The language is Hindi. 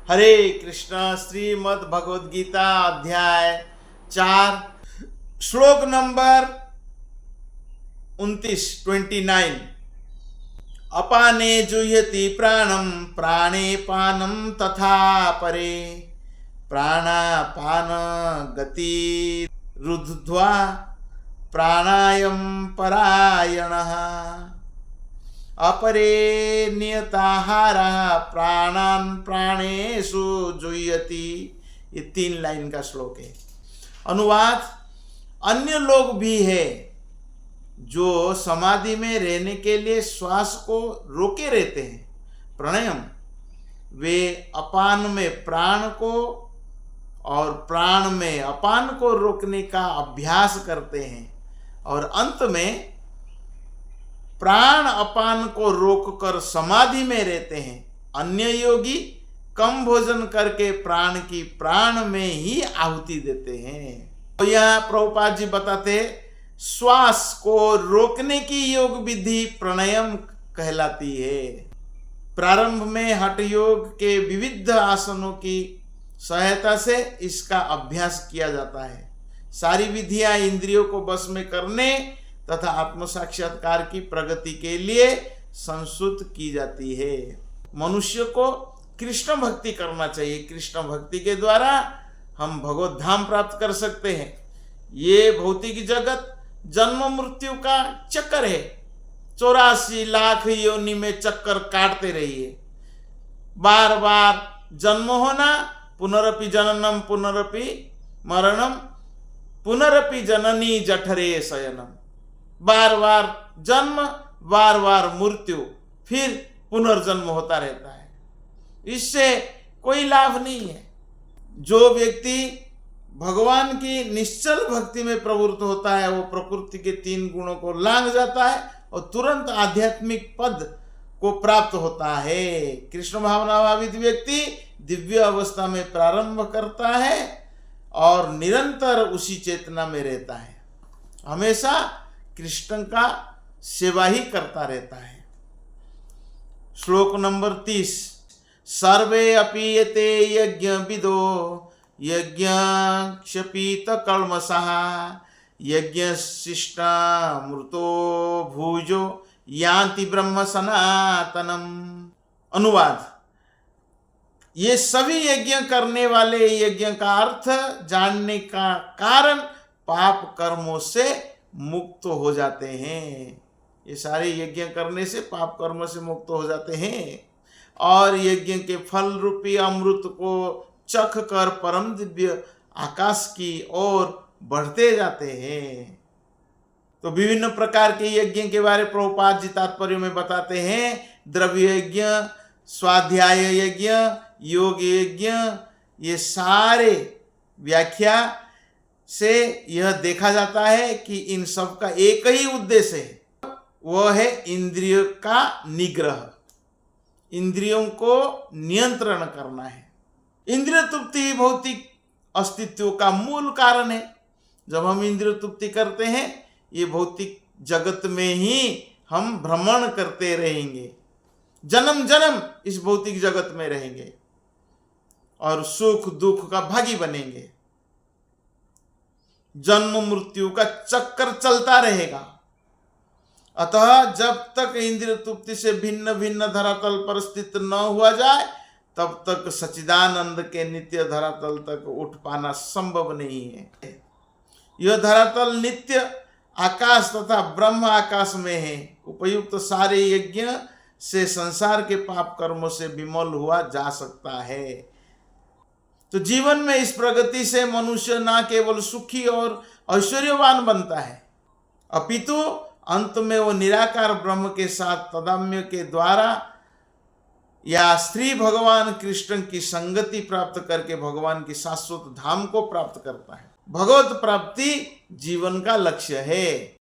हरे कृष्ण। श्रीमद् भगवद गीता अध्याय 4 श्लोक नंबर 29। अपाने जुह्यति प्राणं प्राणे पानं तथा परे प्राणापान गति रुद्ध्वा प्राणायम परायणः अपरे नियताहारः प्राणान् प्राणेषु जुह्यति। ये 3 लाइन का श्लोक है। अनुवाद: अन्य लोग भी है जो समाधि में रहने के लिए श्वास को रोके रहते हैं, प्राणायाम। वे अपान में प्राण को और प्राण में अपान को रोकने का अभ्यास करते हैं और अंत में प्राण अपान को रोककर समाधि में रहते हैं। अन्य योगी कम भोजन करके प्राण की प्राण में ही आहुति देते हैं। तो यहाँ प्रभुपाद जी बताते श्वास को रोकने की योग विधि प्राणायाम कहलाती है। प्रारंभ में हठ योग के विविध आसनों की सहायता से इसका अभ्यास किया जाता है। सारी विधियां इंद्रियों को बस में करने तथा आत्म साक्षात्कार की प्रगति के लिए संस्तुत की जाती है। मनुष्य को कृष्ण भक्ति करना चाहिए। कृष्ण भक्ति के द्वारा हम भगवत धाम प्राप्त कर सकते हैं। ये भौतिक जगत जन्म मृत्यु का चक्कर है। 84 लाख योनि में चक्कर काटते रहिए। बार बार जन्म होना, पुनरपि जननम पुनरपि मरणम पुनरपि जननी जठरे शयनम। बार बार जन्म, बार बार मृत्यु, फिर पुनर्जन्म होता रहता है। इससे कोई लाभ नहीं है। जो व्यक्ति भगवान की निश्चल भक्ति में प्रवृत्त होता है वो प्रकृति के 3 गुणों को लांघ जाता है और तुरंत आध्यात्मिक पद को प्राप्त होता है। कृष्ण भावना भावित व्यक्ति दिव्य अवस्था में प्रारंभ करता है और निरंतर उसी चेतना में रहता है। हमेशा कृष्ण का सेवा ही करता रहता है। श्लोक नंबर 30। सर्वे अपि एते यज्ञ विदो यज्ञ क्षपीत कल्मषः यज्ञशिष्टा मृतो भूजो यान्ति ब्रह्म सनातनम। अनुवाद: ये सभी यज्ञ करने वाले यज्ञ का अर्थ जानने का कारण पाप कर्मों से मुक्त हो जाते हैं। ये सारे यज्ञ करने से पाप कर्म से मुक्त हो जाते हैं और यज्ञ के फल रूपी अमृत को चख कर परम दिव्य आकाश की ओर बढ़ते जाते हैं। तो विभिन्न प्रकार के यज्ञ के बारे में प्रभुपाद जी तात्पर्य में बताते हैं। द्रव्य यज्ञ, स्वाध्याय यज्ञ, योग यज्ञ, ये सारे व्याख्या से यह देखा जाता है कि इन सब का एक ही उद्देश्य है, वह है इंद्रियों का निग्रह, इंद्रियों को नियंत्रण करना है। इंद्रिय तृप्ति भौतिक अस्तित्व का मूल कारण है। जब हम इंद्रिय तृप्ति करते हैं ये भौतिक जगत में ही हम भ्रमण करते रहेंगे, जन्म जन्म इस भौतिक जगत में रहेंगे और सुख दुख का भागी बनेंगे। जन्म मृत्यु का चक्कर चलता रहेगा। अतः जब तक इंद्रिय तृप्ति से भिन्न भिन्न धरातल पर स्थित न हुआ जाए तब तक सच्चिदानंद के नित्य धरातल तक उठ पाना संभव नहीं है। यह धरातल नित्य आकाश तथा ब्रह्म आकाश में है। उपयुक्त सारे यज्ञ से संसार के पाप कर्मों से विमल हुआ जा सकता है। तो जीवन में इस प्रगति से मनुष्य न केवल सुखी और ऐश्वर्यवान बनता है अपितु अंत में वो निराकार ब्रह्म के साथ तदाम्य के द्वारा या श्री भगवान कृष्ण की संगति प्राप्त करके भगवान की शाश्वत धाम को प्राप्त करता है। भगवत प्राप्ति जीवन का लक्ष्य है।